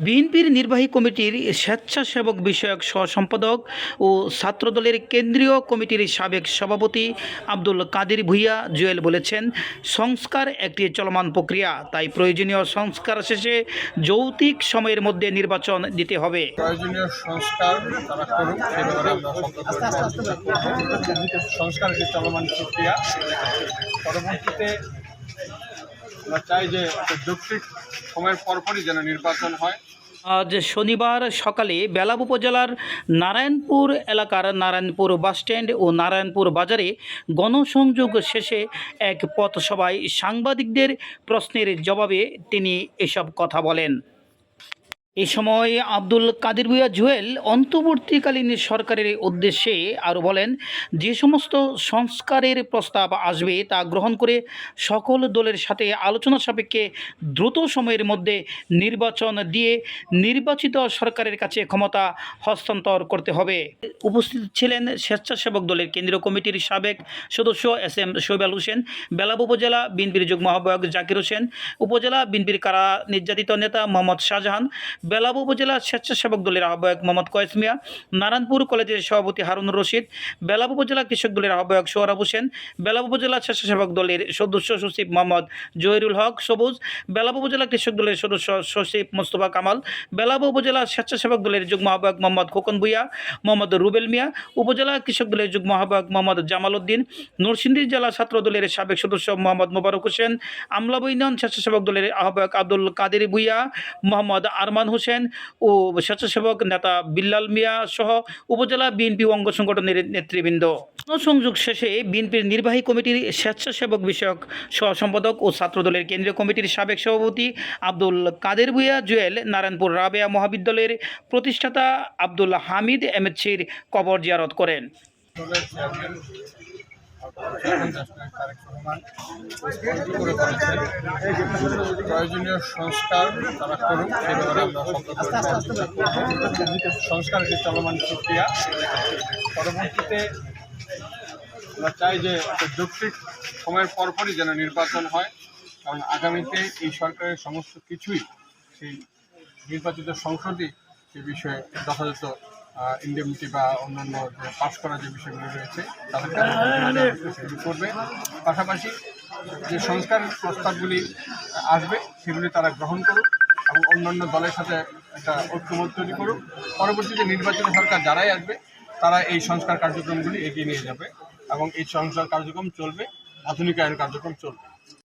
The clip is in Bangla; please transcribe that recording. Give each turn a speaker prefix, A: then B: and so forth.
A: বিএনপির নির্বাহী কমিটির স্বেচ্ছাসেবক বিষয়ক সহ-সম্পাদক ও ছাত্রদলের কেন্দ্রীয় কমিটির সাবেক সভাপতি আব্দুল কাদের ভূঁইয়া জুয়েল বলেছেন, সংস্কার একটি চলমান প্রক্রিয়া, তাই প্রয়োজনীয় সংস্কার শেষে যৌক্তিক সময়ের মধ্যে নির্বাচন দিতে হবে।
B: প্রয়োজনীয় সংস্কার তারা করুক, সে ব্যাপারে আমরা সংস্কার একটি চলমান প্রক্রিয়া। পরবর্তীতে আমরা চাই যে যৌক্তিক সময়ের পরপরই যেন নির্বাচন হয়।
A: আজ শনিবার সকালে বেলাব উপজেলার নারায়ণপুর এলাকার নারায়ণপুর বাসস্ট্যান্ড ও নারায়ণপুর বাজারে গণসংযোগ শেষে এক পথসভায় সাংবাদিকদের প্রশ্নের জবাবে তিনি এসব কথা বলেন। এ সময় আব্দুল কাদের ভূঁইয়া জুয়েল অন্তর্বর্তীকালীন সরকারের উদ্দেশ্যে আরও বলেন, যে সমস্ত সংস্কারের প্রস্তাব আসবে তা গ্রহণ করে সকল দলের সাথে আলোচনা সাপেক্ষে দ্রুত সময়ের মধ্যে নির্বাচন দিয়ে নির্বাচিত সরকারের কাছে ক্ষমতা হস্তান্তর করতে হবে। উপস্থিত ছিলেন স্বেচ্ছাসেবক দলের কেন্দ্রীয় কমিটির সাবেক সদস্য এস এম শৈবাল হোসেন, বেলাব উপজেলা বিএনপির যুগ্ম আহ্বায়ক জাকির হোসেন, উপজেলা বিএনপির কারা নির্যাতিত নেতা মোহাম্মদ শাহজাহান, বেলাব উপজেলা স্বেচ্ছাসেবক দলের আহ্বায়ক মোহাম্মদ কয়েস মিয়া, নারায়ণপুর কলেজের সভাপতি হারুনুর রশিদ, বেলাব উপজেলা কৃষক দলের আহ্বায়ক সোহরাব হোসেন, বেলাব উপজেলা স্বেচ্ছাসেবক দলের সদস্য সচিব মোহাম্মদ জহিরুল হক সবুজ, বেলাব উপজেলা কৃষক দলের সদস্য সচিব মোস্তফা কামাল, বেলাব উপজেলা স্বেচ্ছাসেবক দলের যুগ্ম আহ্বায়ক মোহাম্মদ খোকন ভূঁইয়া, মোহাম্মদ রুবেল মিয়া, উপজেলা কৃষক দলের যুগ্ম আহ্বায়ক মোহাম্মদ জামাল উদ্দিন, নরসিংদী জেলা ছাত্র দলের সাবেক সদস্য মোহাম্মদ মোবারক হোসেন, আমলাব ইউনিয়ন স্বেচ্ছাসেবক দলের আহ্বায়ক আব্দুল কাদের ভূঁইয়া, মোহাম্মদ আরমান হোসেন ও স্বেচ্ছাসেবক নেতা বিল্লাল মিয়া সহ উপজেলা বিএনপি অঙ্গ সংগঠনের নেতৃবৃন্দ। সংযোগ শেষে বিএনপির নির্বাহী কমিটির স্বেচ্ছাসেবক বিষয়ক সহ-সম্পাদক ও ছাত্রদলের কেন্দ্রীয় কমিটির সাবেক সভাপতি আব্দুল কাদের ভূঁইয়া জুয়েল নারায়ণপুর রাবেয়া মহাবিদ্যালয়ের প্রতিষ্ঠাতা আব্দুল হামিদ এমএসির কবর জিয়ারত করেন।
B: প্রয়োজনীয় সংস্কার তারা করুক, সে ব্যাপারে আমরা সংস্কার একটি চলমান প্রক্রিয়া। পরবর্তীতে আমরা চাই যে যৌক্তিক সময়ের পরপরই যেন নির্বাচন হয়, কারণ আগামীতে এই সরকারের সমস্ত কিছুই সেই নির্বাচিত সংসদই সে বিষয়ে যথাযথ ইন্ডেমনিটি বা অন্যান্য যে পাস করা যে বিষয়গুলো রয়েছে তাদের সেগুলি করবে। পাশাপাশি যে সংস্কার প্রস্তাবগুলি আসবে সেগুলি তারা গ্রহণ করুক এবং অন্যান্য দলের সাথে একটা ঐক্যমত তৈরি করুক। পরবর্তীতে নির্বাচিত সরকার যারাই আসবে তারা এই সংস্কার কার্যক্রমগুলি এগিয়ে নিয়ে যাবে এবং এই সংস্কার কার্যক্রম চলবে, আধুনিকায়ন কার্যক্রম চলবে।